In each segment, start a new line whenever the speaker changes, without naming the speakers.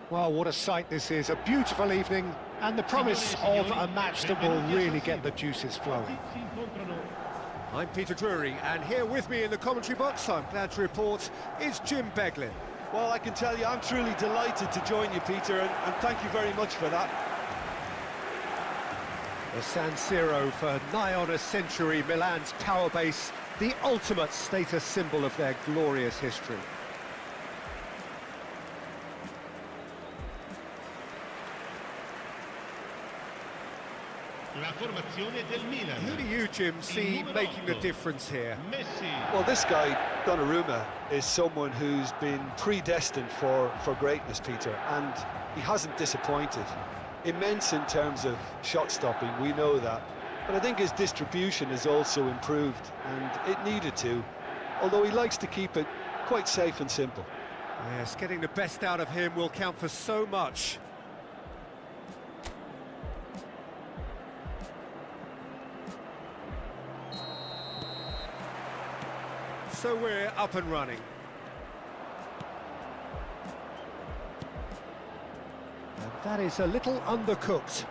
Well, what a sight this is. A beautiful evening and the promise of a match that will really get the juices flowing. I'm Peter Drury, and here with me in the commentary box, I'm glad to report, is Jim Beglin.
Well, I can tell you, I'm truly delighted to join you, Peter, and thank you very much for that.
The San Siro for nigh on a century, Milan's power base, the ultimate status symbol of their glorious history. Who do you, Jim, see making the difference here?
Well, this guy, Donnarumma, is someone who's been predestined for greatness, Peter, and he hasn't disappointed. Immense in terms of shot stopping, we know that, but I think his distribution has also improved, and it needed to, although he likes to keep it quite safe and simple.
Yes, getting the best out of him will count for so much. So we're up and running. And that is a little undercooked.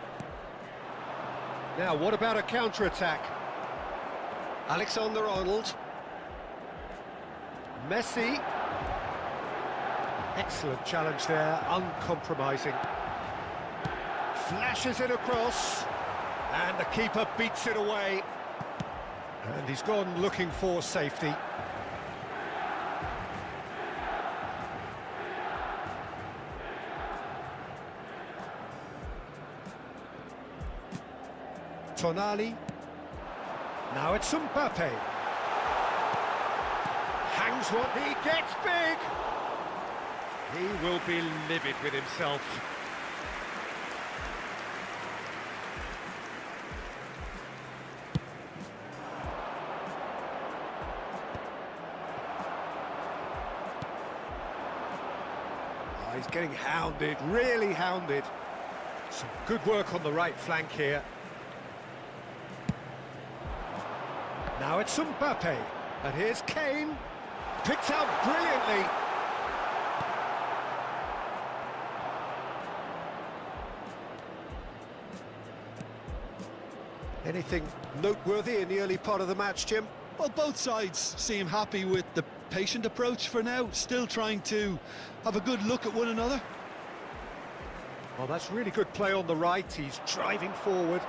Now, what about a counter-attack? Alexander-Arnold. Messi. Excellent challenge there, uncompromising. Flashes it across. And the keeper beats it away. And he's gone looking for safety. Tonali. Now it's Mbappe. Hangs one, he gets big! He will be livid with himself. Oh, he's getting hounded, really hounded. Some good work on the right flank here. Now it's Mbappe, and here's Kane. Picked out brilliantly. Anything noteworthy in the early part of the match, Jim?
Well, both sides seem happy with the patient approach for now, still trying to have a good look at one another.
Well, that's really good play on the right. He's driving forward.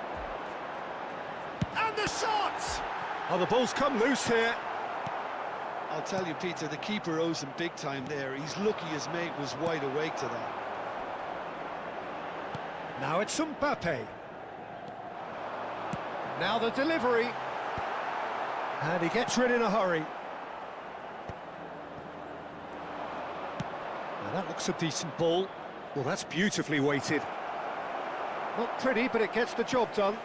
And the shot! Oh, the ball's come loose here.
I'll tell you, Peter, the keeper owes him big time there. He's lucky his mate was wide awake to that.
Now it's Mbappe. Now the delivery. And he gets rid in a hurry. Now that looks a decent ball. Well, that's beautifully weighted. Not pretty, but it gets the job done.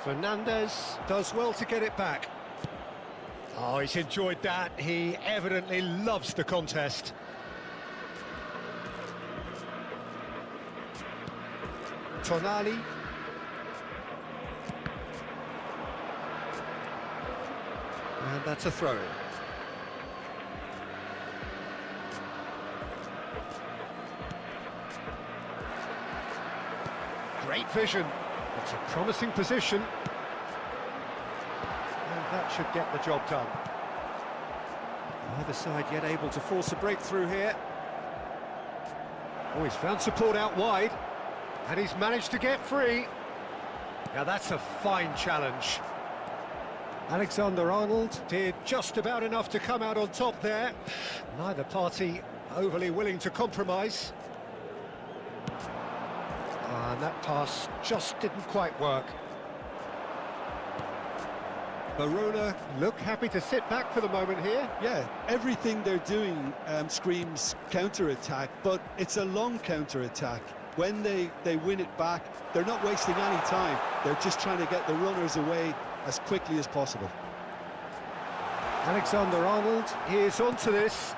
Fernandes does well to get it back. Oh, he's enjoyed that. He evidently loves the contest. Tonali. And that's a throw. Great vision. It's a promising position. And that should get the job done. Neither side yet able to force a breakthrough here. Oh, he's found support out wide. And he's managed to get free. Now that's a fine challenge. Alexander-Arnold did just about enough to come out on top there. Neither party overly willing to compromise. And that pass just didn't quite work. Verona look happy to sit back for the moment here.
Yeah, everything they're doing screams counter-attack, but it's a long counter-attack. When they win it back, they're not wasting any time. They're just trying to get the runners away as quickly as possible.
Alexander-Arnold is onto this.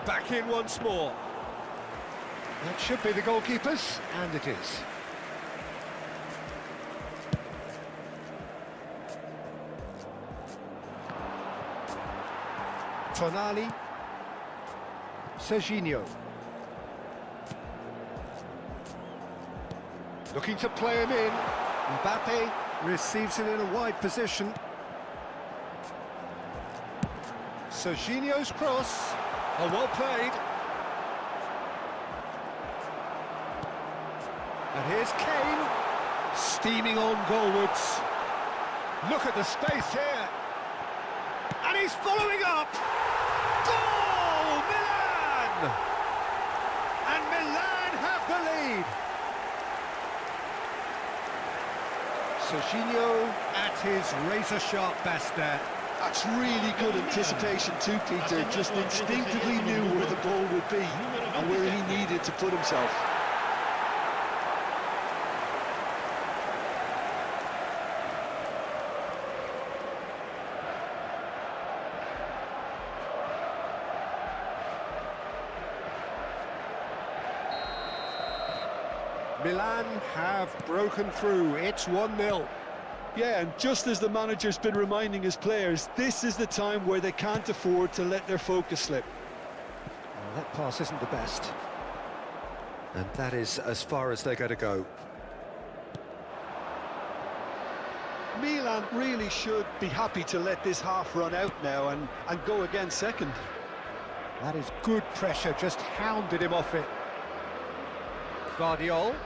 Back in once more. That should be the goalkeepers, and it is. Tonali. Serginho. Looking to play him in. Mbappe receives it in a wide position. Serginho's cross. Oh, well played. And here's Kane. Steaming on goalwards. Look at the space here. And he's following up. Goal! Milan! And Milan have the lead. Serginho at his razor-sharp best there.
That's really good anticipation too, Peter. Just instinctively knew where the ball would be and where he needed to put himself.
Milan have broken through. It's 1-0.
Yeah, and just as the manager's been reminding his players, this is the time where they can't afford to let their focus slip.
Well, that pass isn't the best. And that is as far as they're going to go.
Milan really should be happy to let this half run out now and go again second.
That is good pressure, just hounded him off it. Guardiola.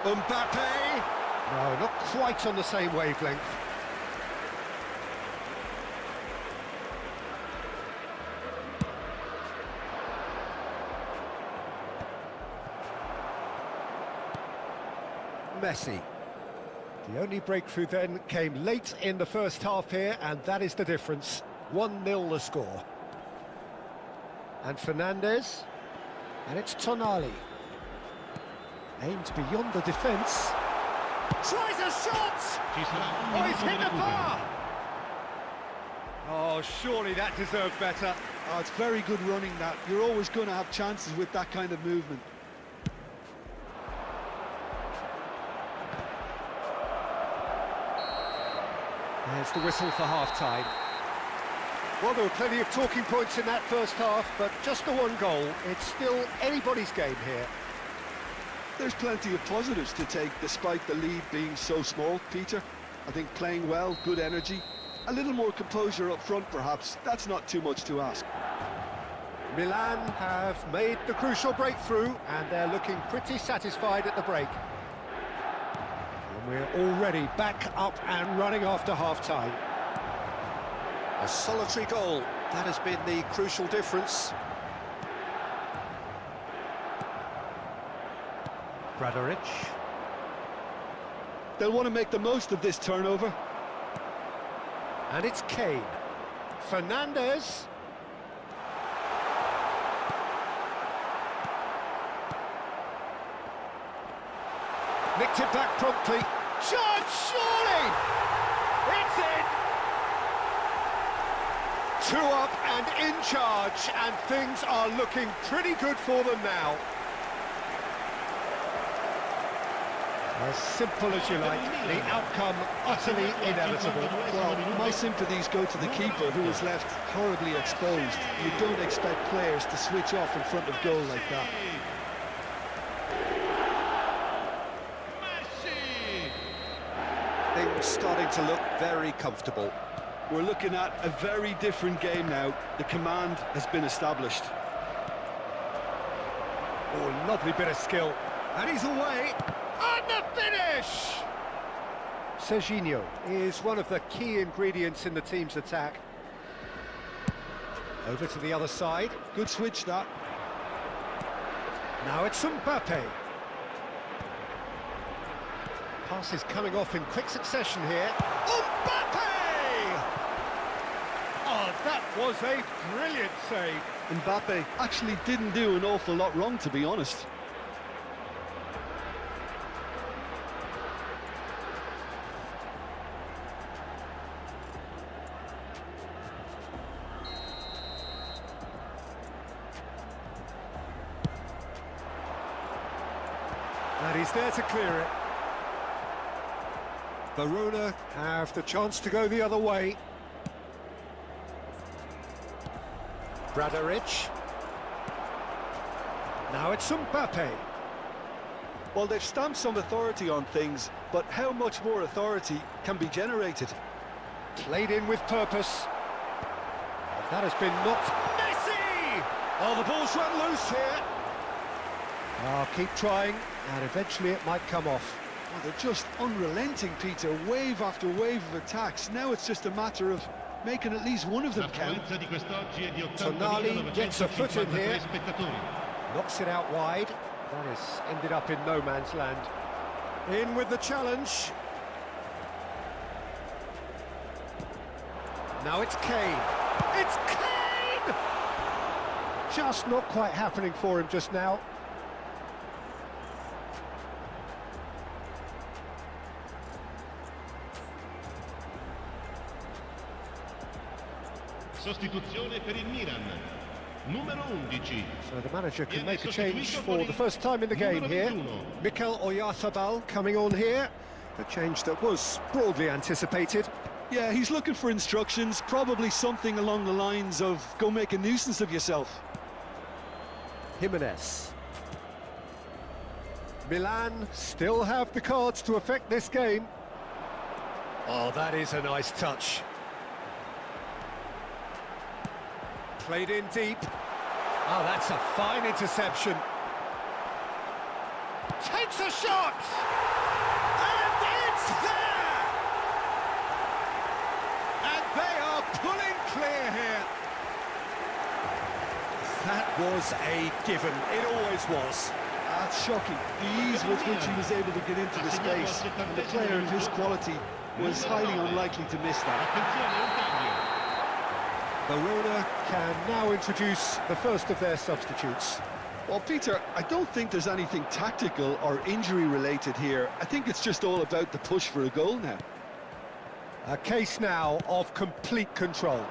Mbappe! No, not quite on the same wavelength. Messi. The only breakthrough then came late in the first half here, and that is the difference. 1-0 the score. And Fernandes. And it's Tonali. Aimed beyond the defence. Tries a shot! Oh, he's hit the bar! Oh, surely that deserved better.
Oh, it's very good running, that. You're always going to have chances with that kind of movement.
There's the whistle for half-time. Well, there were plenty of talking points in that first half, but just the one goal. It's still anybody's game here.
There's plenty of positives to take, despite the lead being so small, Peter. I think playing well, good energy. A little more composure up front, perhaps. That's not too much to ask.
Milan have made the crucial breakthrough, and they're looking pretty satisfied at the break. And we're already back up and running after half-time. A solitary goal, that has been the crucial difference. Bradaric.
They'll want to make the most of this turnover.
And it's Kane. Fernandez. Nicked it back promptly. Shot, surely! It's in! 2 up and in charge, and things are looking pretty good for them now. As simple as you like, the outcome utterly inevitable.
Well, my sympathies go to the keeper, who was left horribly exposed. You don't expect players to switch off in front of goal like that.
Things starting to look very comfortable.
We're looking at a very different game now. The command has been established.
Oh, lovely bit of skill. And he's away. And the finish! Serginho is one of the key ingredients in the team's attack. Over to the other side.
Good switch, that.
Now it's Mbappe. Pass is coming off in quick succession here. Mbappe! Oh, that was a brilliant save.
Mbappe actually didn't do an awful lot wrong, to be honest.
And he's there to clear it. Verona have the chance to go the other way. Bradaric. Now it's Mbappe.
Well, they've stamped some authority on things, but how much more authority can be generated?
Played in with purpose. That has been knocked. Messi! Oh, the ball's run loose here. Oh, keep trying, and eventually it might come off.
Well, they're just unrelenting, Peter. Wave after wave of attacks. Now it's just a matter of making at least one of them count.
Tonali gets a foot in here. Knocks it out wide. That has ended up in no man's land. In with the challenge. Now it's Kane. It's Kane! Just not quite happening for him just now.
Sostituzione per il Milan. Numero 11.
So the manager can make a change for the first time in the game here. Mikel Oyarzabal coming on here. A change that was broadly anticipated.
Yeah, he's looking for instructions, probably something along the lines of go make a nuisance of yourself.
Jimenez. Milan still have the cards to affect this game. Oh, that is a nice touch. Played in deep. Oh, that's a fine interception. Takes a shot! And it's there! And they are pulling clear here. That was a given. It always was.
That's shocking. The ease with which he was able to get into the space. And a player of his quality was highly unlikely to miss that.
Verona can now introduce the first of their substitutes.
Well, Peter, I don't think there's anything tactical or injury related here. I think it's just all about the push for a goal now.
A case now of complete control.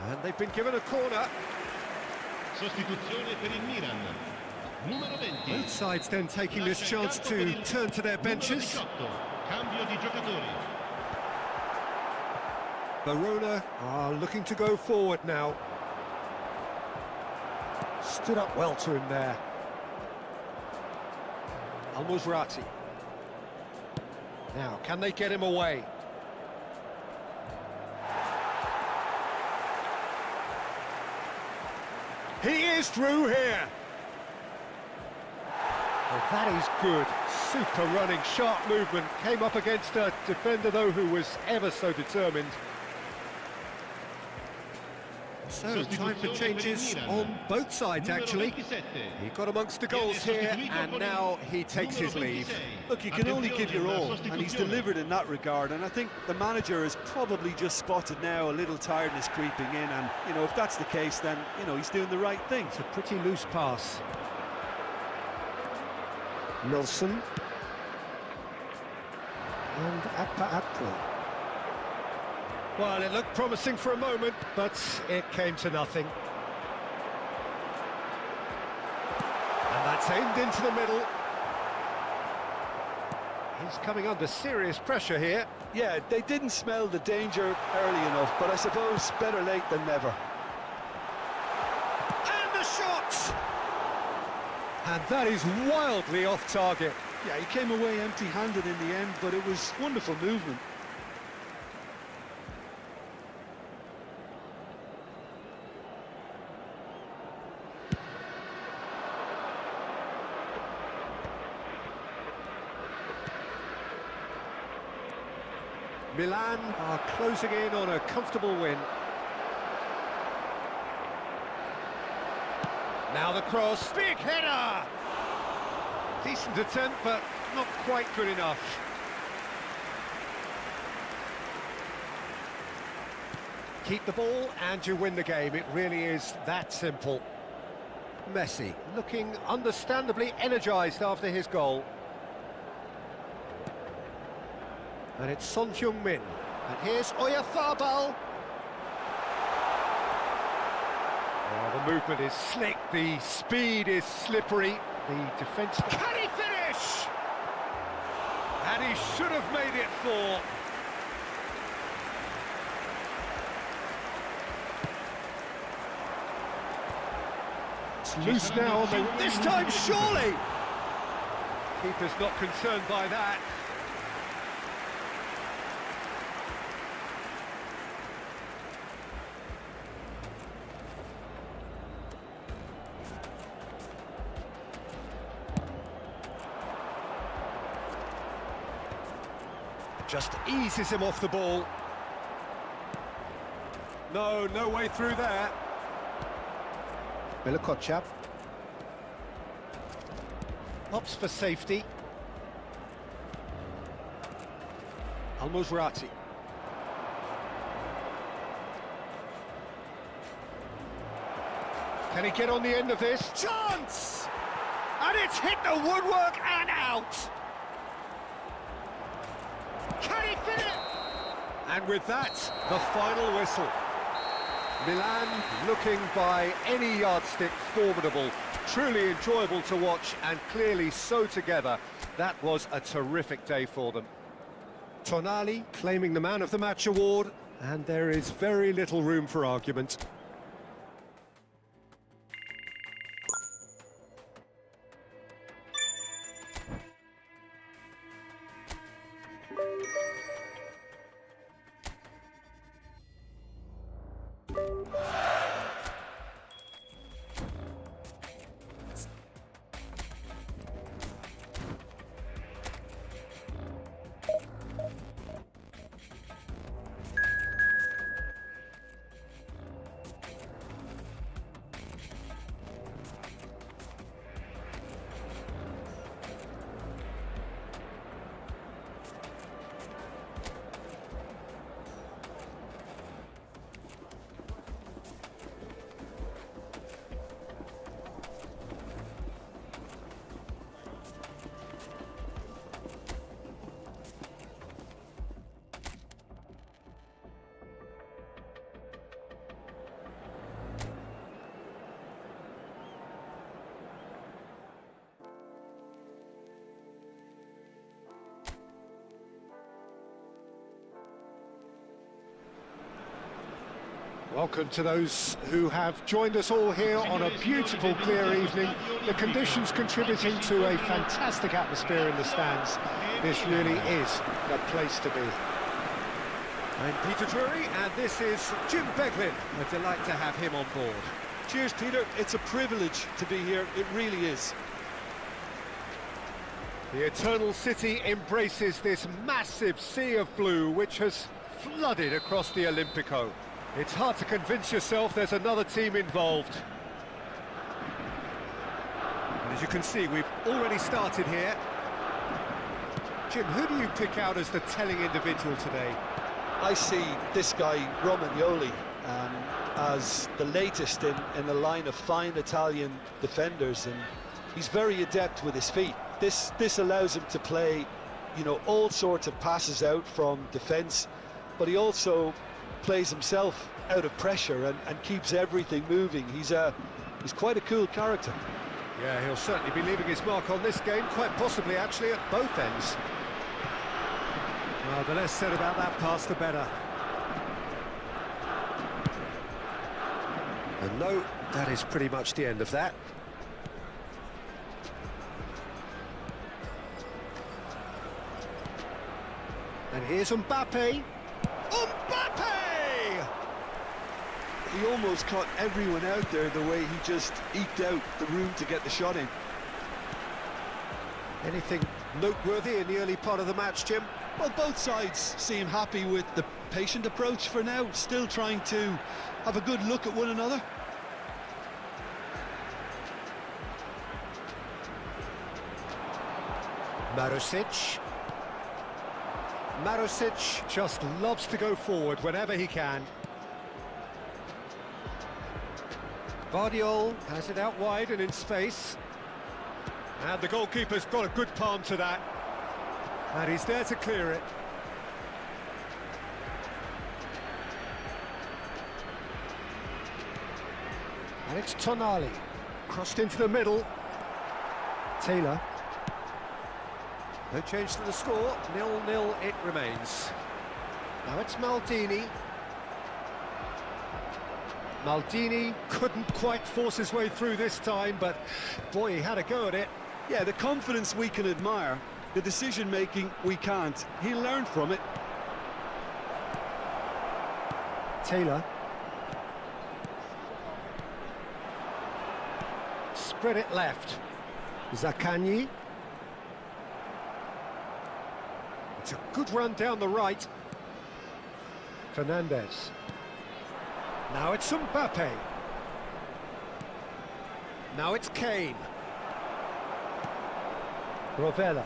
And they've been given a corner.
Sostituzione per il Milan. Numero 20.
Both sides then taking this chance to turn to their benches.
Cambio di giocatori.
Verona are looking to go forward now. Stood up well to him there. Al-Musrati. Now, can they get him away? He is through here. Well, that is good. Super running, sharp movement. Came up against a defender, though, who was ever so determined. So, time for changes on both sides, actually. He got amongst the goals here, and now he takes his leave.
Look, you can only give your all, and he's delivered in that regard, and I think the manager has probably just spotted now a little tiredness creeping in, and, you know, if that's the case, then, you know, he's doing the right thing.
It's a pretty loose pass. Nilsson. And Appa. Well, it looked promising for a moment, but it came to nothing. And that's aimed into the middle. He's coming under serious pressure here.
Yeah, they didn't smell the danger early enough, but I suppose better late than never.
And the shot! And that is wildly off target.
Yeah, he came away empty-handed in the end, but it was wonderful movement.
Milan are closing in on a comfortable win. Now the cross, big header! Decent attempt, but not quite good enough. Keep the ball and you win the game. It really is that simple. Messi looking understandably energised after his goal. And it's Son Heung-min. And here's Oyarzabal. Oh, the movement is slick, the speed is slippery. The defence... Can he finish? And he should have made it 4. It's loose now. This time, surely! Keeper's not concerned by that. Just eases him off the ball. No way through there. Milokochap. Opts for safety. Al-Musrati. Can he get on the end of this? Chance! And it's hit the woodwork and out! Can he fit it? And with that, the final whistle. Milan looking by any yardstick formidable, truly enjoyable to watch and clearly so together. That was a terrific day for them. Tonali claiming the Man of the Match award, and there is very little room for argument. Welcome to those who have joined us all here on a beautiful, clear evening. The conditions contributing to a fantastic atmosphere in the stands. This really is the place to be.
I'm Peter Drury, and this is Jim Beglin. A delight to have him on board.
Cheers, Peter. It's a privilege to be here. It really is.
The Eternal City embraces this massive sea of blue which has flooded across the Olimpico. It's hard to convince yourself there's another team involved.
And as you can see, we've already started here. Jim, who do you pick out as the telling individual today?
I see this guy, Romagnoli, as the latest in a line of fine Italian defenders, and he's very adept with his feet. This allows him to play, you know, all sorts of passes out from defence, but he also plays himself out of pressure and keeps everything moving. He's quite a cool character.
Yeah, he'll certainly be leaving his mark on this game, quite possibly actually at both ends. Well, the less said about that pass, the better.
And no, that is pretty much the end of that. And here's Mbappe. Mbappe!
He almost caught everyone out there the way he just eked out the room to get the shot in.
Anything noteworthy in the early part of the match, Jim?
Well, both sides seem happy with the patient approach for now, still trying to have a good look at one another.
Marusic just loves to go forward whenever he can.
Guardiola has it out wide and in space. And the goalkeeper's got a good palm to that. And he's there to clear it.
And it's Tonali. Crossed into the middle. Taylor.
No change to the score, 0-0 it remains.
Now it's Maldini. Maldini couldn't quite force his way through this time, but boy, he had a go at it.
Yeah, the confidence we can admire, the decision-making we can't. He learned from it.
Taylor. Spread it left. Zaccagni. It's a good run down the right. Fernandez. Now it's Mbappe. Now it's Kane. Rovella.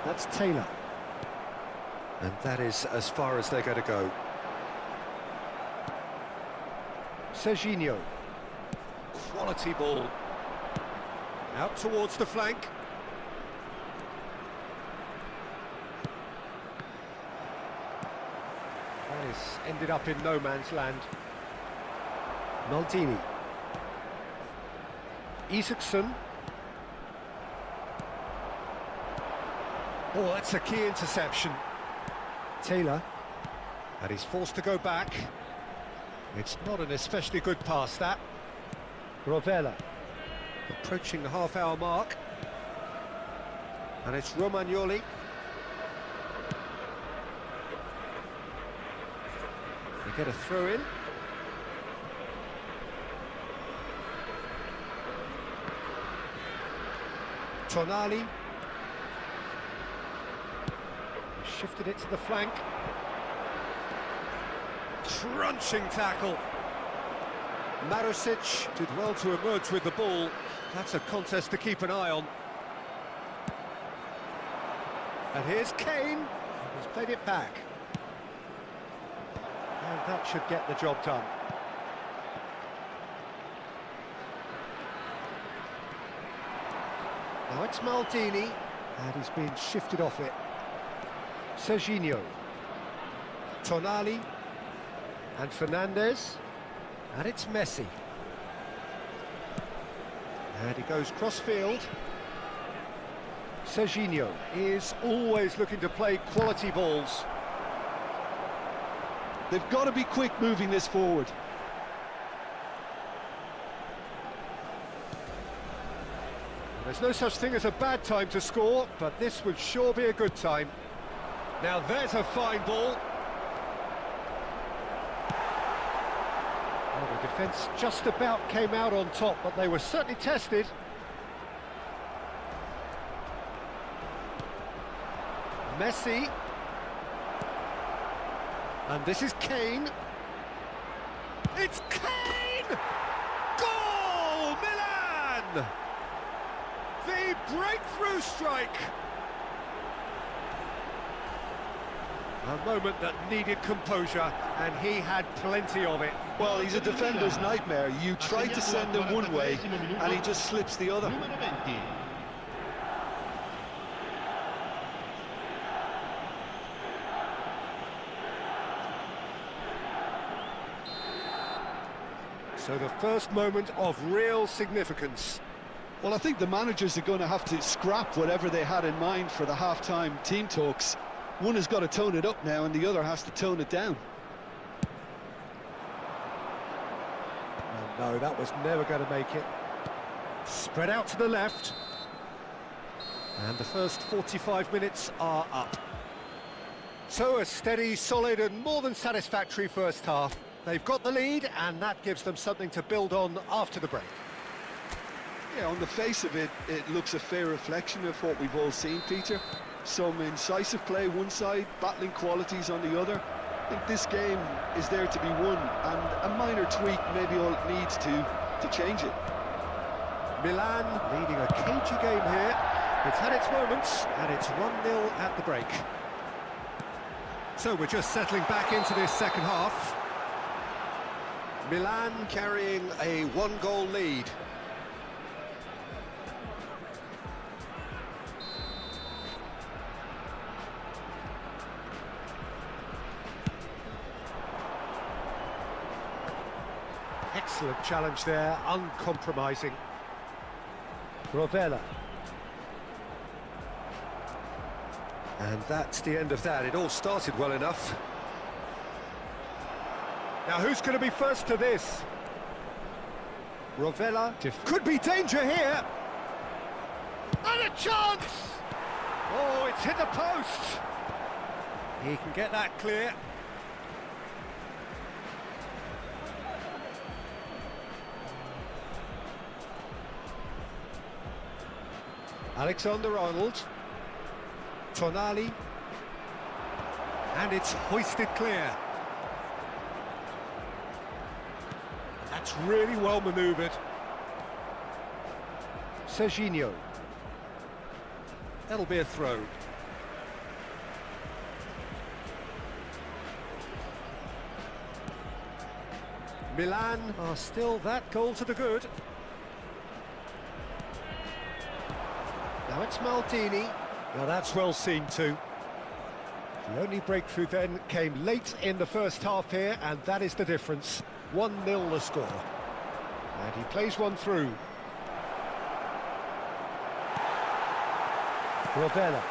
That's Taylor. And that is as far as they're going to go. Serginho.
Quality ball. Out towards the flank.
That is ended up in no man's land. Maldini. Isaacson. Oh, that's a key interception. Taylor. And he's forced to go back. It's not an especially good pass, that. Rovella.
Approaching the half-hour mark. And it's Romagnoli. They get a throw-in.
Tonali. Shifted it to the flank.
Crunching tackle.
Marusic
Did well to emerge with the ball. That's a contest to keep an eye on.
And here's Kane. He's played it back. And that should get the job done. Now it's Maldini. And he's been shifted off it. Serginho. Tonali. And Fernandez. And it's Messi. And he goes cross-field. Serginho is always looking to play quality balls.
They've got to be quick moving this forward.
There's no such thing as a bad time to score, but this would sure be a good time. Now there's a fine ball. Well, the defence just about came out on top, but they were certainly tested. Messi. And this is Kane. It's Kane! Goal! Milan! The breakthrough strike! A moment that needed composure, and he had plenty of it.
Well, he's a defender's nightmare. You try to send him one way, and he just slips the other.
Numero 20.
So the first moment of real significance.
Well, I think the managers are going to have to scrap whatever they had in mind for the half-time team talks. One has got to tone it up now, and the other has to tone it down.
Oh, no, that was never going to make it. Spread out to the left. And the first 45 minutes are up. So a steady, solid and more than satisfactory first half. They've got the lead, and that gives them something to build on after the break.
Yeah, on the face of it, it looks a fair reflection of what we've all seen, Peter. Some incisive play one side, battling qualities on the other. I think this game is there to be won, and a minor tweak maybe all it needs to change it.
Milan leading a cagey game here. It's had its moments, and it's 1-0 at the break. So we're just settling back into this second half. Milan carrying a one-goal lead. Excellent challenge there, uncompromising. Rovella. And that's the end of that. It all started well enough. Now who's going to be first to this? Rovella. Could be danger here. And a chance! Oh, it's hit the post. He can get that clear. Alexander-Arnold. Tonali. And it's hoisted clear. That's really well manoeuvred. Serginho. That'll be a throw. Milan are still that goal to the good. Now it's Maldini. Now that's well seen too. The only breakthrough then came late in the first half here, and that is the difference. 1-0 the score. And he plays one through. Rovella.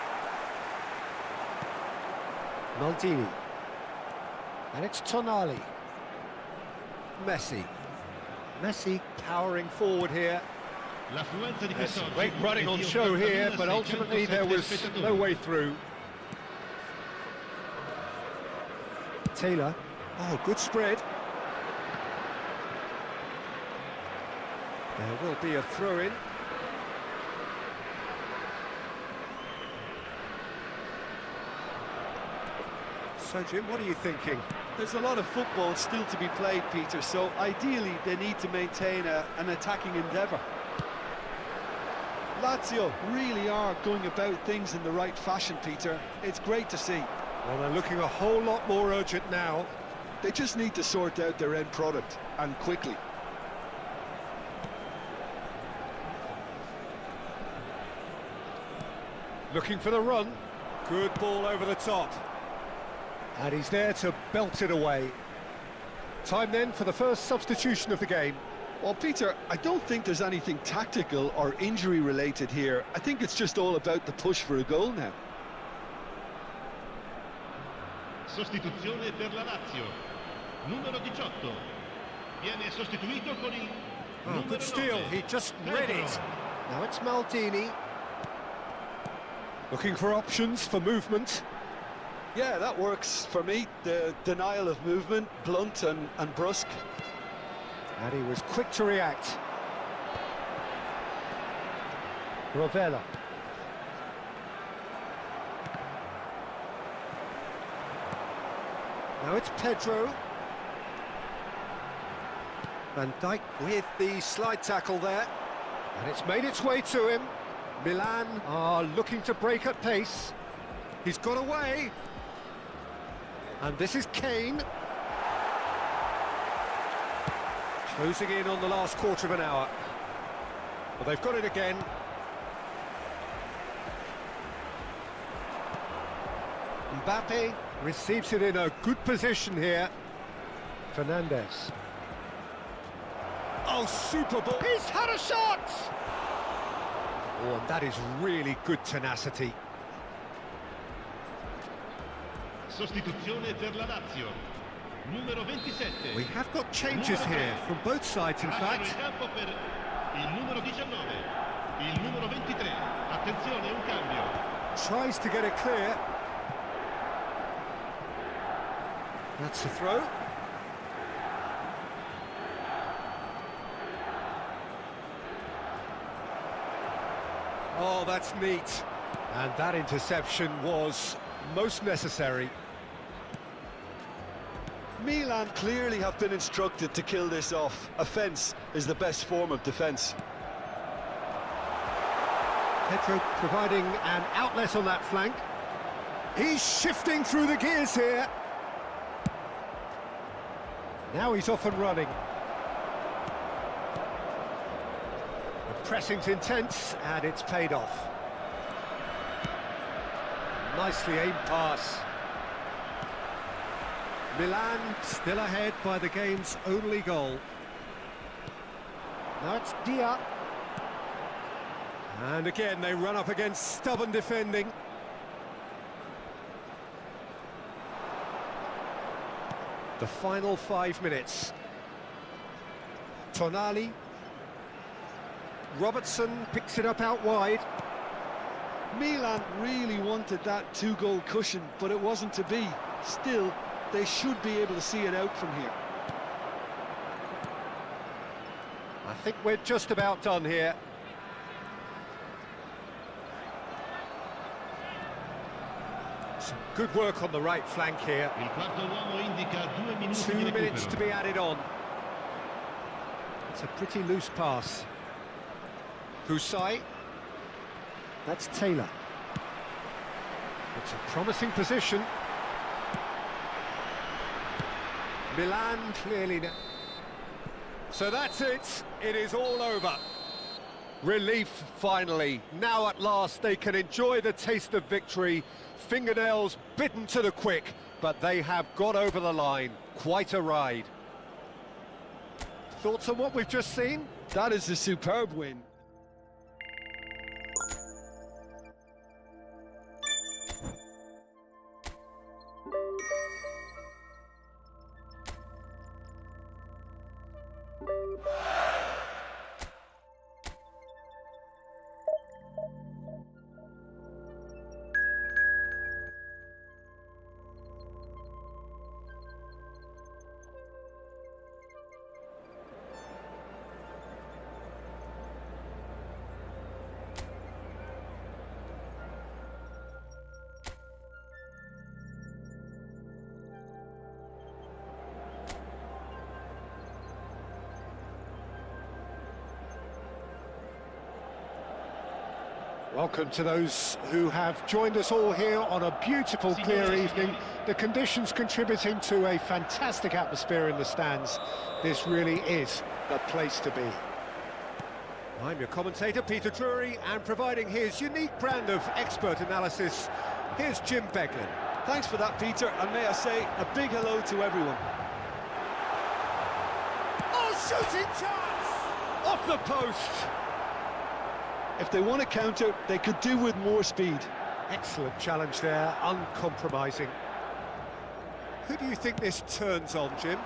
Maldini. And it's Tonali. Messi. Messi powering forward here. There's some great running on show here, but ultimately there was no way through. Taylor. Oh, good spread. There will be a throw-in. So, Jim, what are you thinking?
There's a lot of football still to be played, Peter, so ideally they need to maintain an attacking endeavour. Lazio really are going about things in the right fashion, Peter. It's great to see.
Well, they're looking a whole lot more urgent now.
They just need to sort out their end product, and quickly.
Looking for the run. Good ball over the top. And he's there to belt it away. Time then for the first substitution of the game.
Well, Peter, I don't think there's anything tactical or injury-related here. I think it's just all about the push for a goal now.
Sostituzione per la Lazio. Numero 18. Viene sostituito con il numero
Good steal,
9.
he just read
Pedro.
it. Now it's Maldini. Looking for options for movement.
Yeah, that works for me. The denial of movement, blunt and brusque.
And he was quick to react. Rovella. Now it's Pedro. Van Dijk with the slide tackle there. And it's made its way to him. Milan are looking to break at pace. He's got away. And this is Kane. Closing in on the last quarter of an hour. Well, they've got it again. Mbappe receives it in a good position here. Fernandes. Oh, super ball. He's had a shot! Oh, and that is really good tenacity.
Sostituzione per la Lazio. Numero 27.
We have got changes here from both sides, in
Lasciano
fact.
il campo per il numero 19. Il numero 23. Attenzione, un cambio.
Tries to get it clear. That's a throw. Oh, that's neat. And that interception was most necessary.
Milan clearly have been instructed to kill this off. Offence is the best form of defence.
Pedro providing an outlet on that flank. He's shifting through the gears here. Now he's off and running. The pressing's intense, and it's paid off. Nicely aimed pass. Milan still ahead by the game's only goal. Now it's Dia. And again, they run up against stubborn defending. The final 5 minutes. Tonali. Robertson picks it up out wide.
Milan really wanted that two-goal cushion, but it wasn't to be. Still, they should be able to see it out from here.
I think we're just about done here. Some good work on the right flank here.
Il quarto uomo indica 2 minuti
2
di
minutes to
recupero.
be added on. It's a pretty loose pass. Husai. That's Taylor. It's a promising position. Milan clearly... So that's it. It is all over. Relief, finally. Now at last they can enjoy the taste of victory. Fingernails bitten to the quick, but they have got over the line. Quite a ride. Thoughts on what we've just seen?
That is a superb win.
Welcome to those who have joined us all here on a beautiful, clear evening. The conditions contributing to a fantastic atmosphere in the stands. This really is the place to be. I'm your commentator, Peter Drury, and providing his unique brand of expert analysis, here's Jim Beglin.
Thanks for that, Peter, and may I say a big hello to everyone.
Oh, shooting chance! Off the post!
If they want to counter, they could do with more speed.
Excellent challenge there, uncompromising.
Who do you think this turns on, Jim?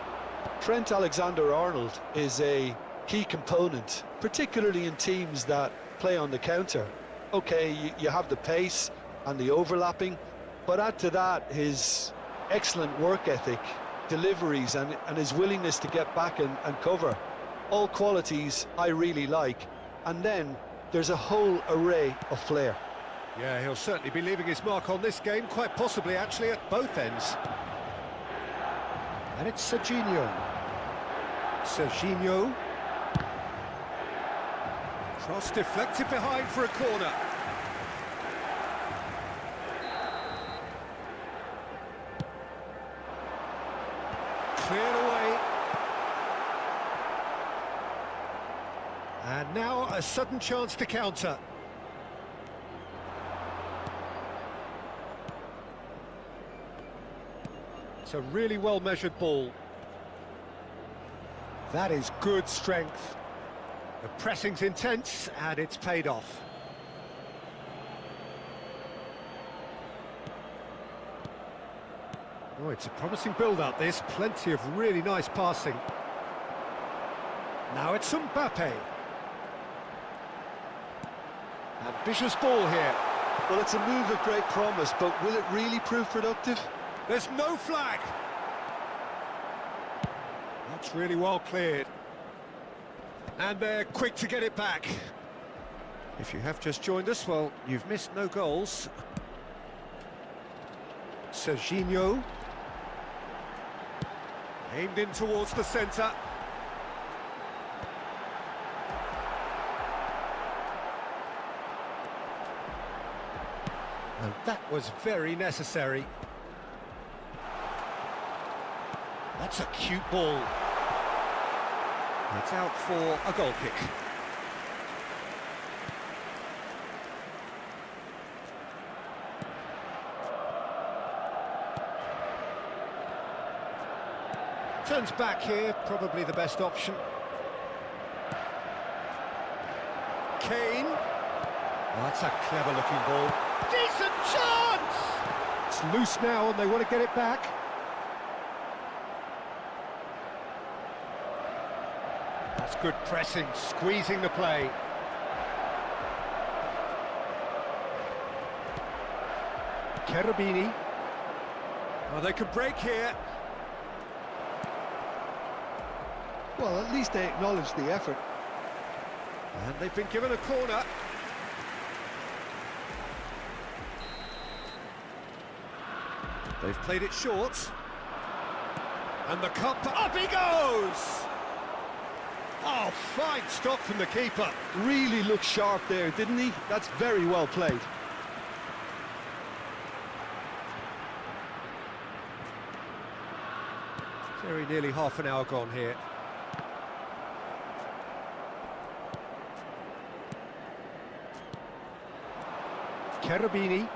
Trent Alexander-Arnold is a key component, particularly in teams that play on the counter. Okay, you have the pace and the overlapping, but add to that his excellent work ethic, deliveries and his willingness to get back and cover. All qualities I really like. And then there's a whole array of flair.
Yeah, he'll certainly be leaving his mark on this game, quite possibly actually at both ends. And it's Serginho. Serginho. Cross deflected behind for a corner. Cleared away. And now a sudden chance to counter. It's a really well-measured ball. That is good strength. The pressing's intense, and it's paid off. Oh, it's a promising build-up, this. Plenty of really nice passing. Now it's Mbappe. Ambitious ball here.
Well, it's a move of great promise, but will it really prove productive?
There's no flag. That's really well cleared. And they're quick to get it back. If you have just joined us, well, you've missed no goals. Serginho. Aimed in towards the centre. And that was very necessary. That's a cute ball. It's out for a goal kick. Turns back here, probably the best option. Kane. Oh, that's a clever-looking ball. Decent chance! It's loose now and they want to get it back. That's good pressing, squeezing the play. Cherubini. Oh, they can break here.
Well, at least they acknowledge the effort.
And they've been given a corner. They've played it short. And the cup, up he goes! Oh, fine stop from the keeper.
Really looked sharp there, didn't he? That's very well played.
Very nearly half an hour gone here. Cherubini.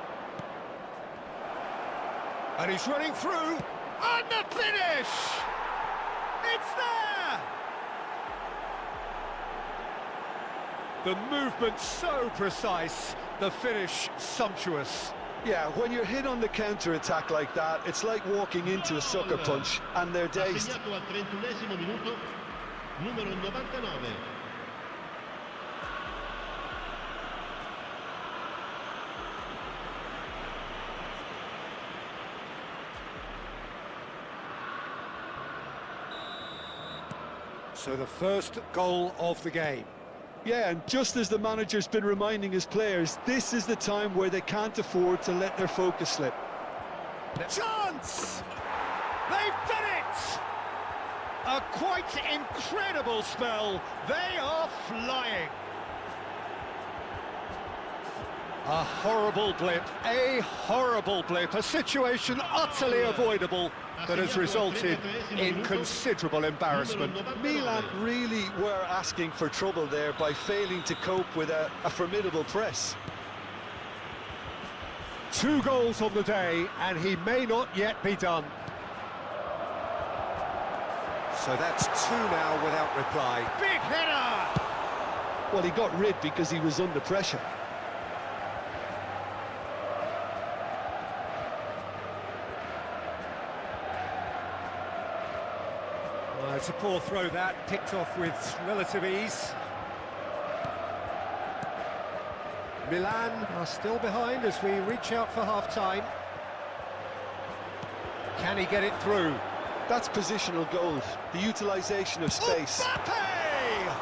And he's running through. And the finish! It's there! The movement so precise, the finish sumptuous.
Yeah, when you're hit on the counter-attack like that, it's like walking into a sucker punch, and they're dazed.
Assegnato al 31esimo minuto, numero 99.
So the first goal of the game.
Yeah, and just as the manager's been reminding his players, this is the time where they can't afford to let their focus slip.
Chance! They've done it! A quite incredible spell. They are flying. A horrible blip, a situation utterly avoidable that has resulted in considerable embarrassment.
Milan really were asking for trouble there by failing to cope with a formidable press.
2 goals on the day, and he may not yet be done. So that's 2 now without reply. Big header!
Well, he got rid because he was under pressure.
It's a poor throw that, picked off with relative ease. Milan are still behind as we reach out for half-time. Can he get it through?
That's positional gold, the utilisation of space.
Mbappe!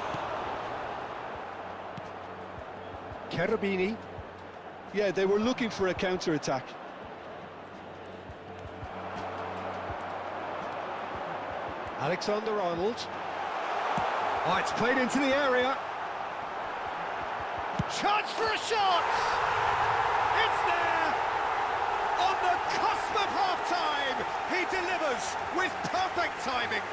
Cherubini.
Yeah, they were looking for a counter-attack.
Alexander-Arnold. Oh, it's played into the area. Chance for a shot! It's there! On the cusp of half-time, he delivers with perfect timing.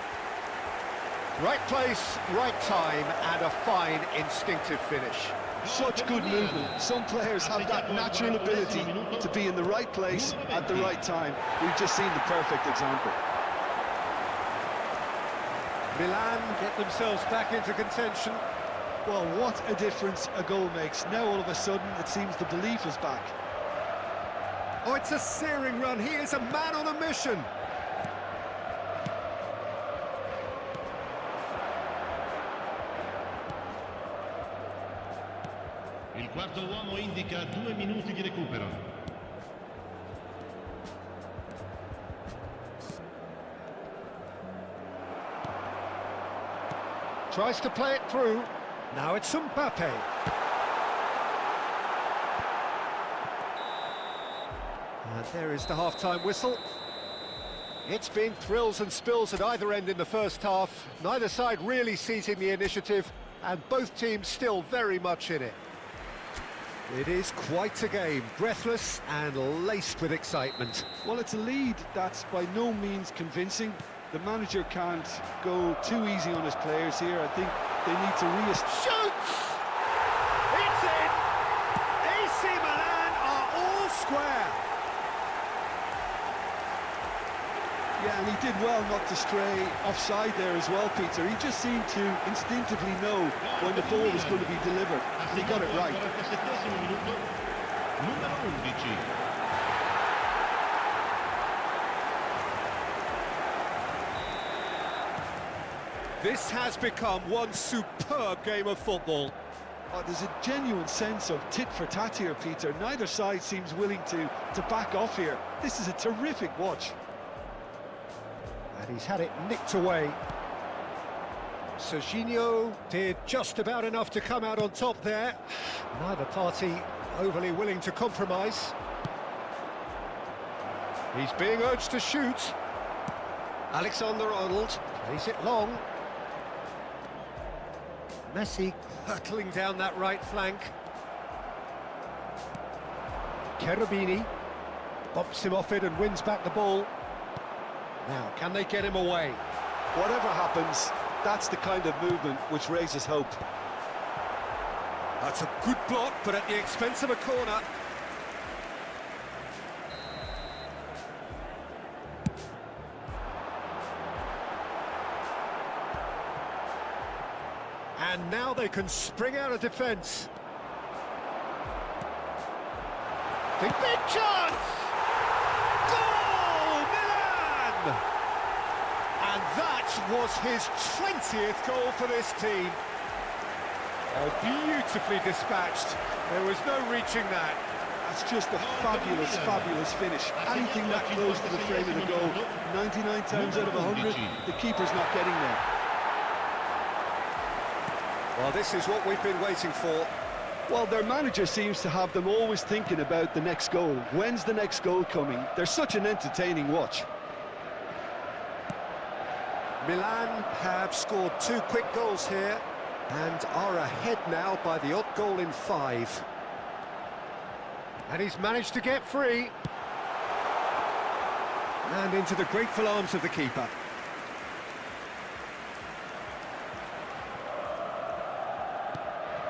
Right place, right time, and a fine instinctive finish.
Such good movement. Some players have that natural ability to be in the right place at the right time. We've just seen the perfect example.
Milan get themselves back into contention.
Well, what a difference a goal makes. Now all of a sudden it seems the belief is back.
Oh, it's a searing run. He is a man on a mission.
Il quarto uomo indica 2 minuti di recupero.
Tries to play it through.
Now it's Mbappe. And there is the half-time whistle.
It's been thrills and spills at either end in the first half. Neither side really seizing the initiative, and both teams still very much in it.
It is quite a game, breathless and laced with excitement.
Well, it's a lead that's by no means convincing. The manager can't go too easy on his players here. I think they need to
Shoots!
It's in! AC Milan are all square.
Yeah, and he did well not to stray offside there as well, Peter. He just seemed to instinctively know when the ball was going to be delivered, and he got it right.
Numero 11.
This has become one superb game of football.
Oh, there's a genuine sense of tit for tat here, Peter. Neither side seems willing to back off here. This is a terrific watch.
And he's had it nicked away. Serginho did just about enough to come out on top there. Neither party overly willing to compromise.
He's being urged to shoot.
Alexander-Arnold plays it long. Messi hurtling down that right flank.
Cherubini bumps him off it and wins back the ball.
Now, can they get him away?
Whatever happens, that's the kind of movement which raises hope.
That's a good block, but at the expense of a corner. And now they can spring out of defence.
Big chance!
Goal, Milan! And that was his 20th goal for this team. Oh, beautifully dispatched. There was no reaching that.
That's just a fabulous, fabulous finish. Anything that close to the frame of the goal, 99 times out of 100, the keeper's not getting there.
Well, this is what we've been waiting for.
Well, their manager seems to have them always thinking about the next goal. When's the next goal coming? They're such an entertaining watch.
Milan have scored 2 quick goals here and are ahead now by the odd goal in 5.
And he's managed to get free.
And into the grateful arms of the keeper.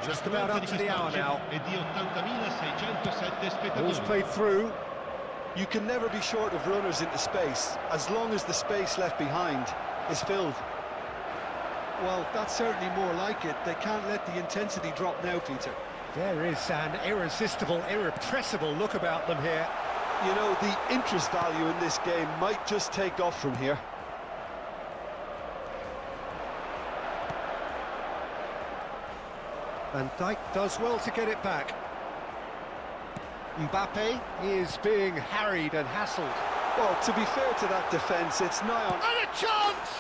Just about up to the hour now.
Ball's played through.
You can never be short of runners into space, as long as the space left behind is filled. Well, that's certainly more like it. They can't let the intensity drop now, Peter.
There is an irresistible, irrepressible look about them here.
You know, the interest value in this game might just take off from here.
Van Dijk does well to get it back. Mbappe is being harried and hassled.
Well, to be fair to that defence, it's nigh on.
And a chance!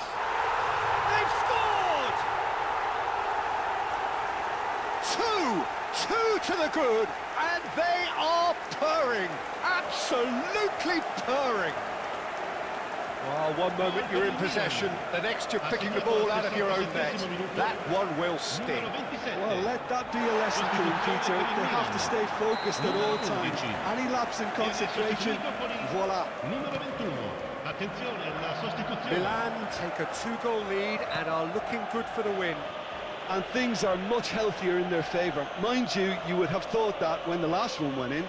They've scored! Two to the good, and they are purring, absolutely purring. Well, one moment you're in possession, the next you're picking the ball out of your own net. That one will sting.
Well, let that be a lesson to them, Peter. They have to stay focused at all times. Any lapse in concentration, voila.
Milan take a 2-goal lead and are looking good for the win.
And things are much healthier in their favour. Mind you, you would have thought that when the last one went in.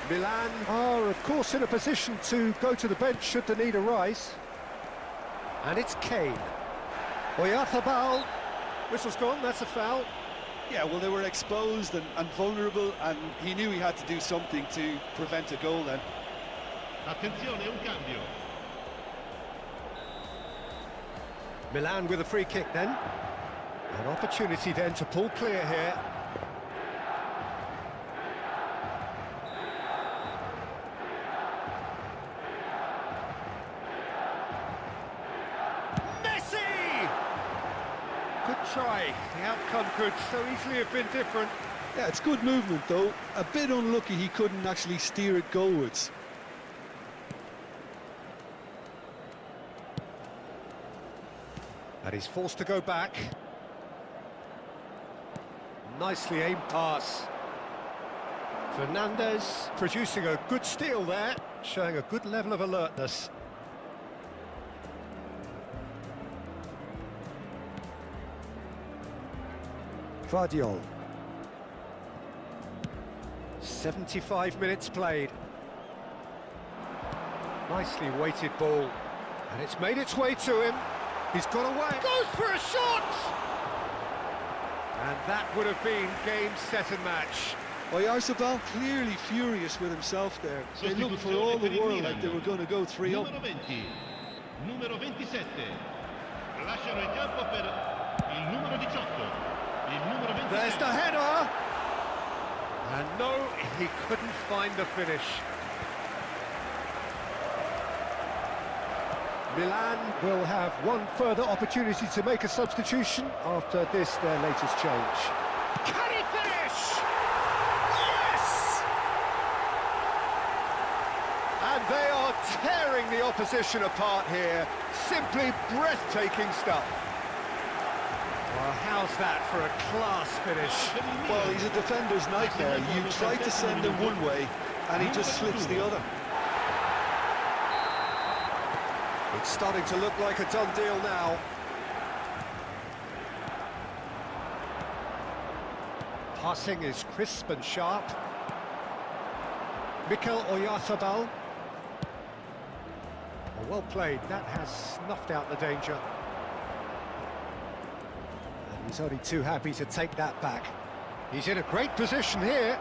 Milan are, of course, in a position to go to the bench should the need arise. And it's Kane. Oyarzabal. Whistle's gone, that's a foul.
Yeah, well, they were exposed and vulnerable, and he knew he had to do something to prevent a goal then.
Attenzione, un cambio.
Milan with a free kick then. An opportunity then to pull clear here. Good try. The outcome could so easily have been different.
Yeah, it's good movement though. A bit unlucky he couldn't actually steer it goalwards.
And he's forced to go back. Nicely aimed pass. Fernandez producing a good steal there, showing a good level of alertness. Guardiola. 75 minutes played. Nicely weighted ball. And it's made its way to him. He's got away.
Goes for a shot!
And that would have been game, set and match.
Oyarzabal clearly furious with himself there. They looked for all the world like they were going to go 3-0.
Numero 20, numero 27. Lasciano il campo per il numero 18.
There's the header! And no, he couldn't find the finish. Milan will have one further opportunity to make a substitution after this, their latest change.
Can he finish? Yes!
And they are tearing the opposition apart here. Simply breathtaking stuff. Well, how's that for a class finish?
Well, he's a defender's nightmare. You try to send him one way, and he just slips the other.
It's starting to look like a done deal now. Passing is crisp and sharp. Mikel Oyarzabal. Well played, that has snuffed out the danger. And he's only too happy to take that back. He's in a great position here.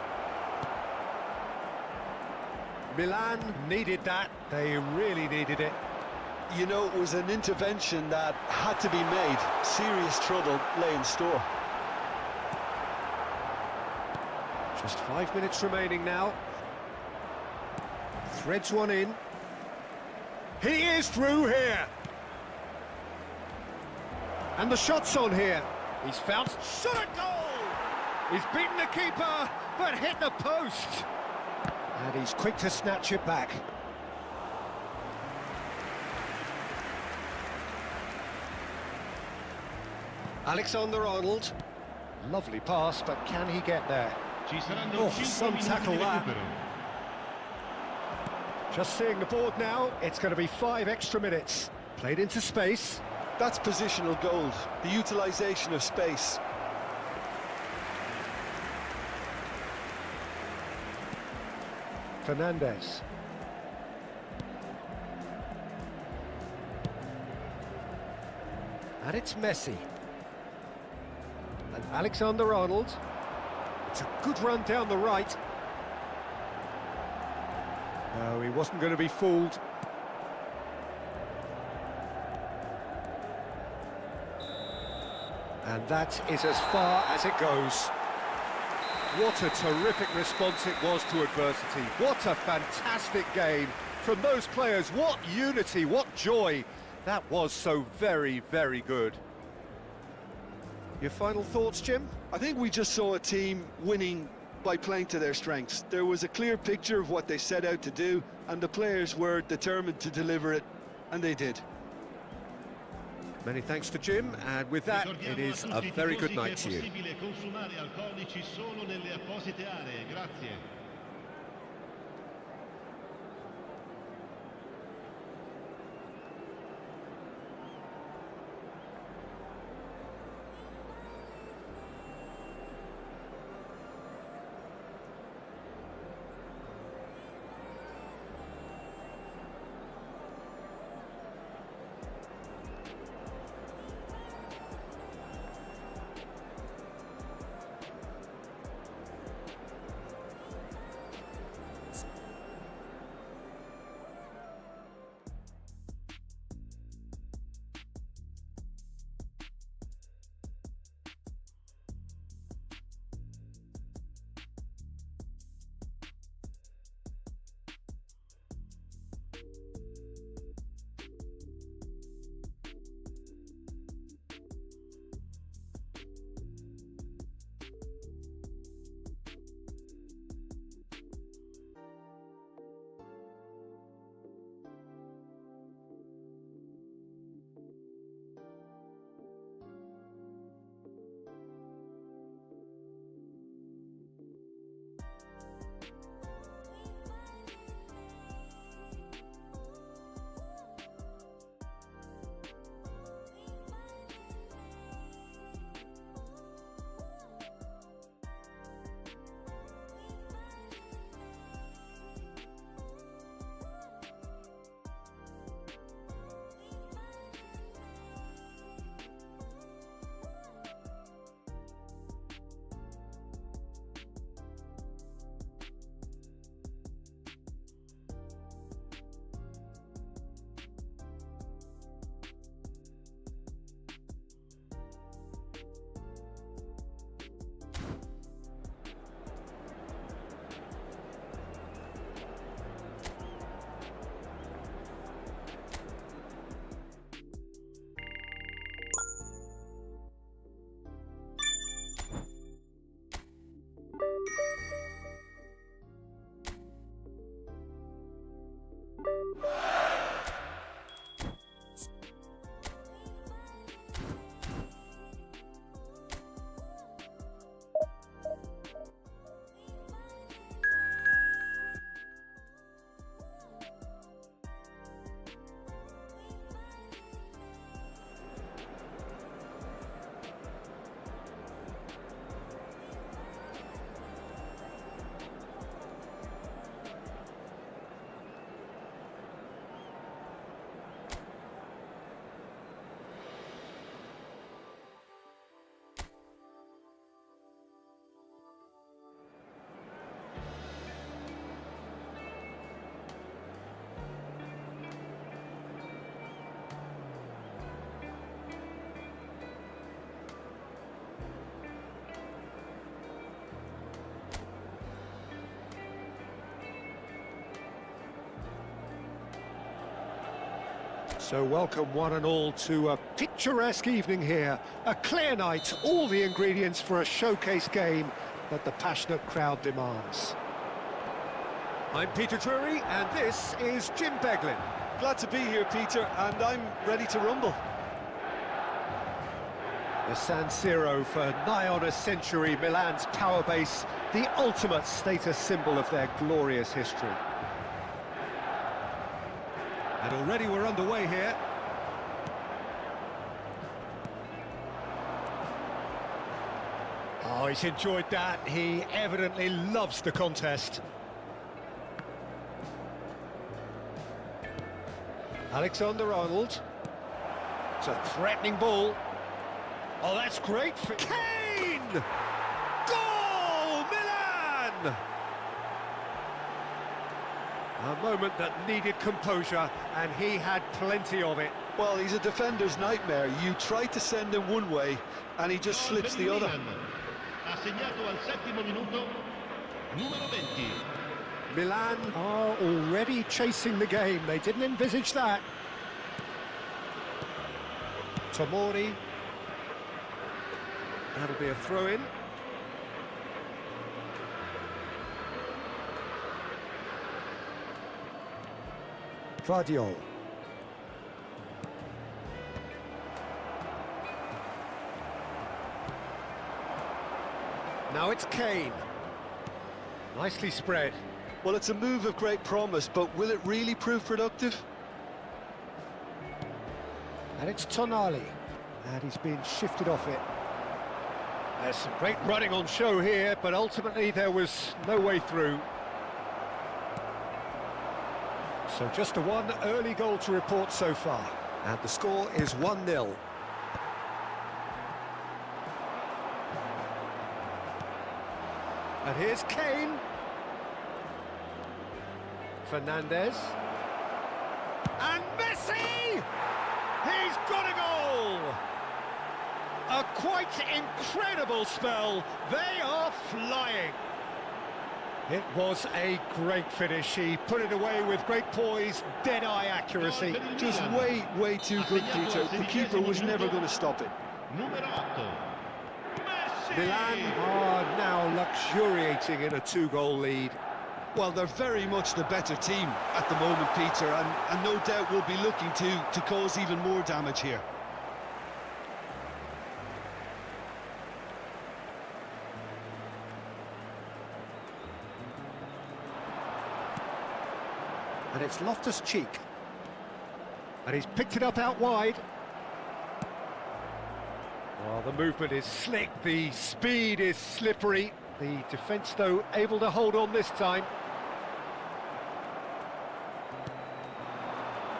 Milan needed that, they really needed it.
You know, it was an intervention that had to be made. Serious trouble lay in store.
Just 5 minutes remaining now. Threads one in. He is through here. And the shot's on here. He's found shot at goal. He's beaten the keeper, but hit the post. And he's quick to snatch it back. Alexander-Arnold. Lovely pass, but can he get there? Oh, some tackle that. Just seeing the board now, it's going to be 5 extra minutes. Played into space.
That's positional gold, the utilisation of space.
Fernandez. And it's Messi.
Alexander-Arnold. It's a good run down the right. No, he wasn't going to be fooled. And that is as far as it goes. What a terrific response it was to adversity. What a fantastic game from those players. What unity, what joy. That was so very, very good. Your final thoughts, Jim?
I think we just saw a team winning by playing to their strengths. There was a clear picture of what they set out to do, and the players were determined to deliver it, and they did.
Many thanks to Jim, and with that, it is a very good night to you. So welcome one and all to a picturesque evening here. A clear night, all the ingredients for a showcase game that the passionate crowd demands. I'm Peter Drury and this is Jim Beglin.
Glad to be here, Peter, and I'm ready to rumble.
The San Siro for nigh on a century, Milan's power base, the ultimate status symbol of their glorious history. And already we're underway here. Oh, he's enjoyed that. He evidently loves the contest. Alexander-Arnold. It's a threatening ball. Oh, that's great for Kane!
Kane! Goal! Milan! A moment that needed composure, and he had plenty of it.
Well, he's a defender's nightmare. You try to send him one way, and he just slips the other.
Ha segnato al settimo minuto, numero 20.
Milan are already chasing the game. They didn't envisage that.
Tomori. That'll be a throw-in.
Vardiol.
Now it's Kane. Nicely spread.
Well, it's a move of great promise, but will it really prove productive?
And it's Tonali. And he's been shifted off it.
There's some great running on show here, but ultimately there was no way through.
So just a one early goal to report so far.
And the score is 1-0. And here's Kane. Fernandez. And Messi! He's got a goal! A quite incredible spell. They are flying.
It was a great finish. He put it away with great poise, dead-eye accuracy.
Just way too good, Peter. The keeper was never going to stop it.
Numero 8.
Milan are now luxuriating in a two-goal lead.
Well, they're very much the better team at the moment, Peter, and no doubt will be looking to cause even more damage here.
And it's Loftus-Cheek. And he's picked it up out wide.
Well, the movement is slick, the speed is slippery.
The defence, though, able to hold on this time.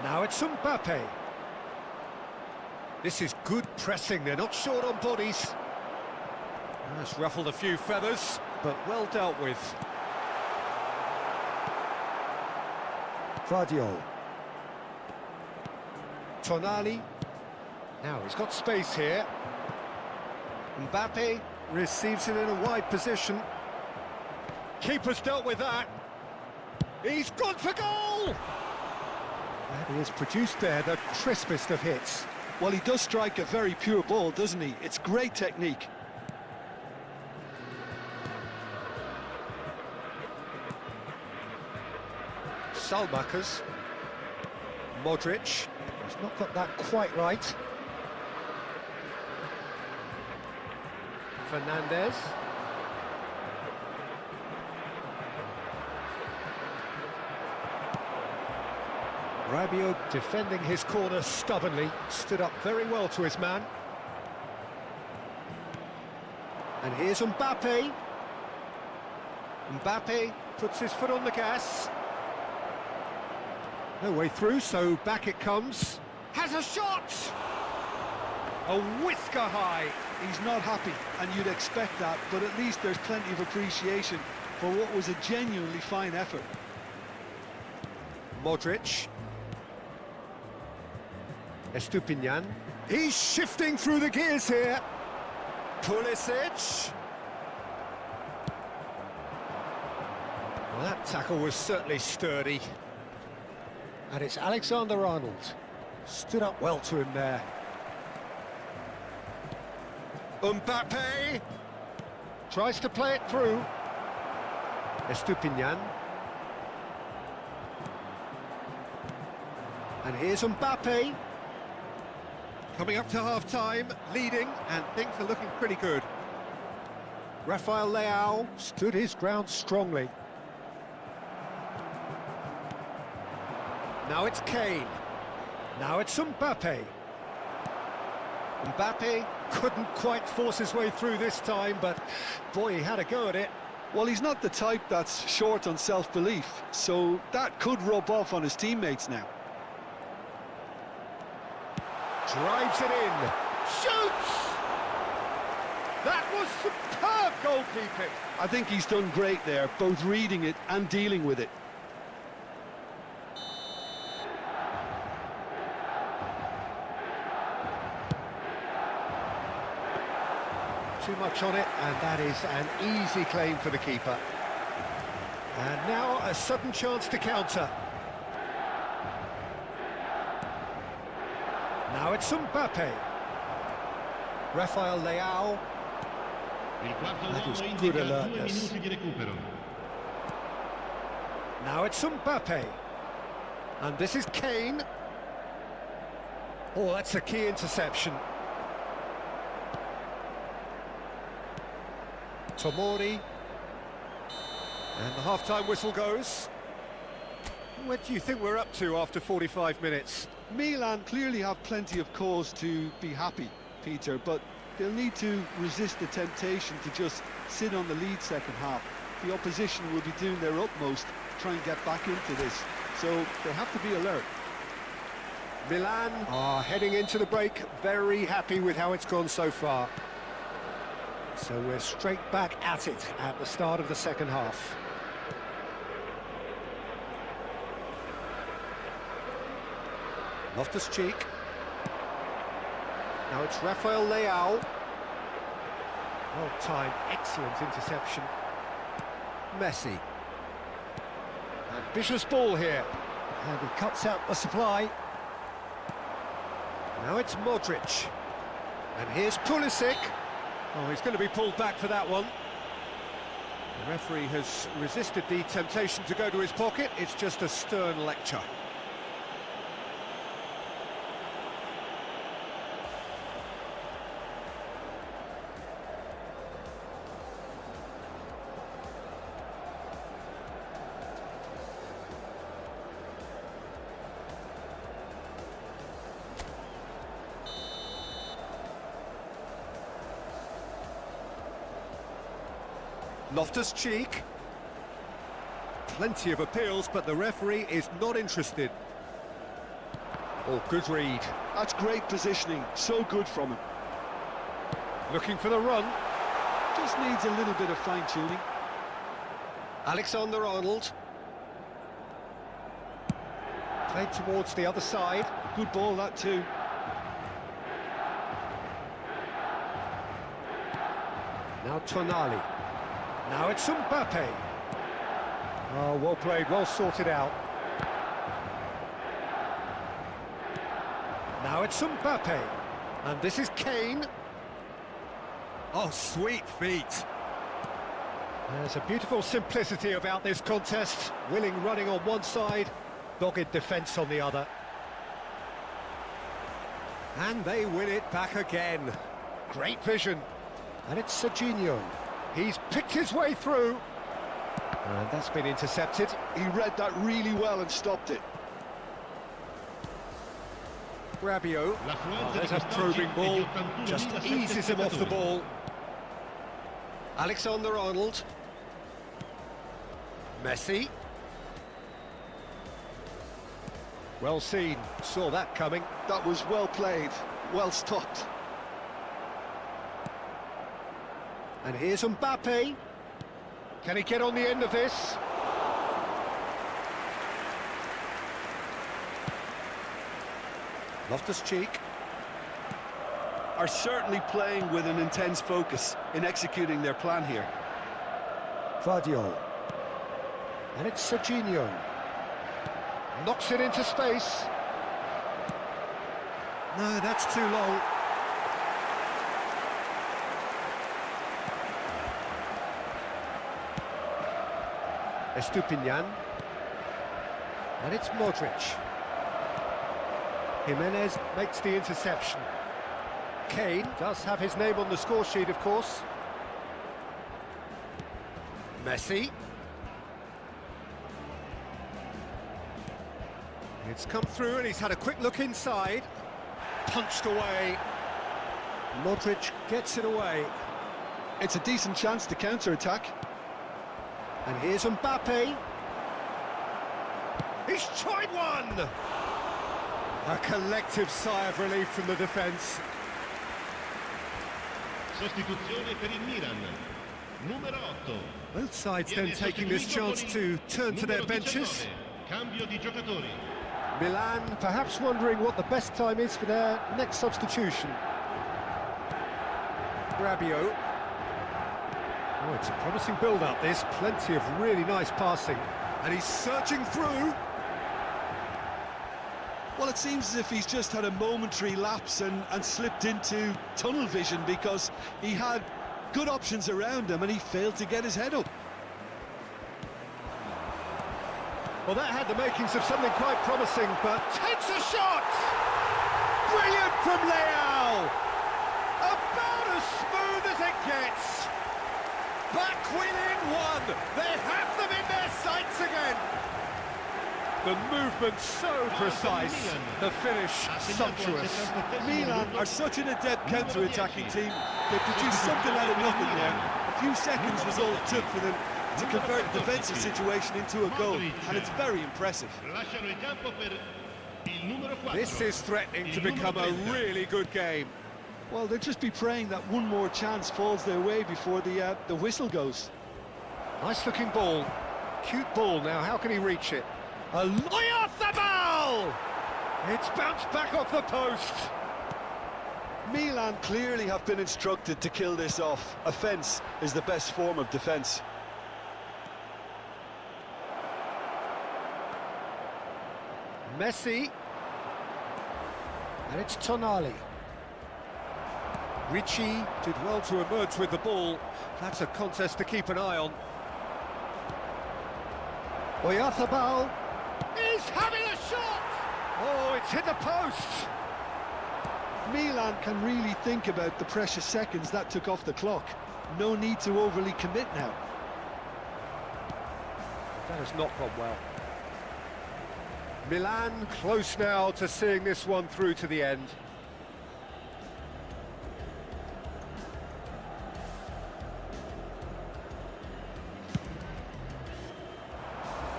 Now it's Mbappe.
This is good pressing, they're not short on bodies. That's ruffled a few feathers, but well dealt with.
Vardiol. Tonali. Now he's got space here. Mbappe receives it in a wide position.
Keeper's dealt with that. He's gone for goal!
And he has produced there the crispest of hits.
Well, he does strike a very pure ball, doesn't he? It's great technique.
Salmakers. Modric. He's not got that quite right. Fernandez. Rabiot defending his corner stubbornly, stood up very well to his man. And here's Mbappe. Mbappe puts his foot on the gas. No way through, so back it comes. Has a shot! A whisker high.
He's not happy, and you'd expect that, but at least there's plenty of appreciation for what was a genuinely fine effort.
Modric. Estupinian. He's shifting through the gears here. Pulisic. Well, that tackle was certainly sturdy. And it's Alexander-Arnold. Stood up well to him there. Mbappe tries to play it through. Estupinian. And here's Mbappe.
Coming up to half-time, leading, and things are looking pretty good.
Rafael Leao stood his ground strongly. Now it's Kane. Now it's Mbappe. Mbappe couldn't quite force his way through this time, but boy, he had a go at it.
Well, he's not the type that's short on self-belief, so that could rub off on his teammates now.
Drives it in. Shoots!
That was superb goalkeeping.
I think he's done great there, both reading it and dealing with it.
Too much on it, and that is an easy claim for the keeper. And now a sudden chance to counter. Now it's Mbappe. Rafael Leao.
Il quarto
That was
uomo
good
indica 2
alertness.
minuti di recupero.
Now it's Mbappe. And this is Kane. Oh, that's a key interception. Tomori. And the half-time whistle goes. What do you think we're up to after 45 minutes?
Milan clearly have plenty of cause to be happy, Peter, but they'll need to resist the temptation to just sit on the lead second half. The opposition will be doing their utmost to try and get back into this, so they have to be alert.
Milan are heading into the break, very happy with how it's gone so far. So we're straight back at it at the start of the second half. Loftus-Cheek. Now it's Rafael Leao. Well timed, excellent interception. Messi. And vicious ball here. And he cuts out the supply. Now it's Modric. And here's Pulisic. Oh, he's going to be pulled back for that one. The referee has resisted the temptation to go to his pocket. It's just a stern lecture. Loftus-Cheek. Plenty of appeals, but the referee is not interested. Oh, good read.
That's great positioning, so good from him.
Looking for the run.
Just needs a little bit of fine-tuning.
Alexander-Arnold. Played towards the other side.
Good ball, that too.
Now Tonali. Now it's Mbappe. Oh, well played, well sorted out. Now it's Mbappe. And this is Kane. Oh, sweet feet. There's a beautiful simplicity about this contest. Willing running on one side, dogged defence on the other. And they win it back again. Great vision. And it's Serginho. He's picked his way through. And that's been intercepted.
He read that really well and stopped it.
Rabiot. Oh, there's a probing ball. Just eases him off the ball. Alexander-Arnold. Messi. Well seen. Saw that coming.
That was well played, well stopped.
And here's Mbappe. Can he get on the end of this? Loftus-Cheek.
Are certainly playing with an intense focus in executing their plan here.
Vardiol. And it's Serginho. Knocks it into space. No, that's too long. Estupinian. And it's Modric. Jimenez makes the interception. Kane does have his name on the score sheet, of course. Messi. It's come through and he's had a quick look inside. Punched away. Modric gets it away.
It's a decent chance to counter-attack.
And here's Mbappe. He's tried one! A collective sigh of relief from the defence.
Sostituzione per il Milan. Numero 8.
Both sides then taking this chance to turn to their benches.
Cambio di giocatori.
Milan perhaps wondering what the best time is for their next substitution.
Rabiot. Oh, it's a promising build-up, this. Plenty of really nice passing. And he's searching through.
Well, it seems as if he's just had a momentary lapse and slipped into tunnel vision, because he had good options around him and he failed to get his head up.
Well, that had the makings of something quite promising, but takes a shot! Brilliant from Leao! About as smooth as it gets! Back within one! They have them in their sights again! The movement so precise, the finish sumptuous.
Milan are such an adept counter-attacking team. They produced something out of nothing there. A few seconds was all it took for them to convert a defensive situation into a goal, and it's very impressive.
This is threatening to become a really good game.
Well, they'll just be praying that one more chance falls their way before the whistle goes.
Nice-looking ball. Cute ball now, how can he reach it? Off the ball! It's bounced back off the post.
Milan clearly have been instructed to kill this off. Offence is the best form of defence.
Messi. And it's Tonali.
Ricci did well to emerge with the ball. That's a contest to keep an eye on.
Oyarzabal. He's having a shot!
Oh, it's hit the post!
Milan can really think about the precious seconds that took off the clock. No need to overly commit now.
That has not gone well. Milan close now to seeing this one through to the end.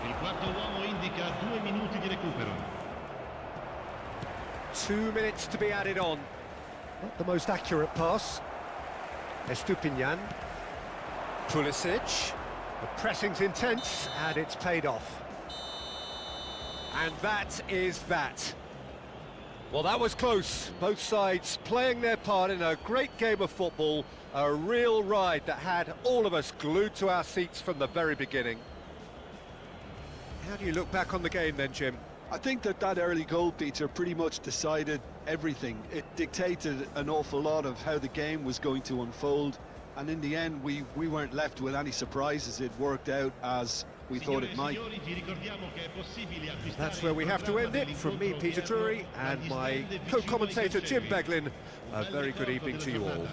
Il quarto uomo indica 2 minuti di recupero.
2 minutes to be added on. Not the most accurate pass. Estupinian. Pulisic. The pressing's intense, and it's paid off. And that is that. Well, that was close. Both sides playing their part in a great game of football. A real ride that had all of us glued to our seats from the very beginning. How do you look back on the game then, Jim?
I think that early goal, Peter, pretty much decided everything. It dictated an awful lot of how the game was going to unfold, and in the end we weren't left with any surprises. It worked out as we thought it might.
That's where we have to end it. From me, Peter Drury, and my co-commentator Jim Beglin, a very good evening to you all.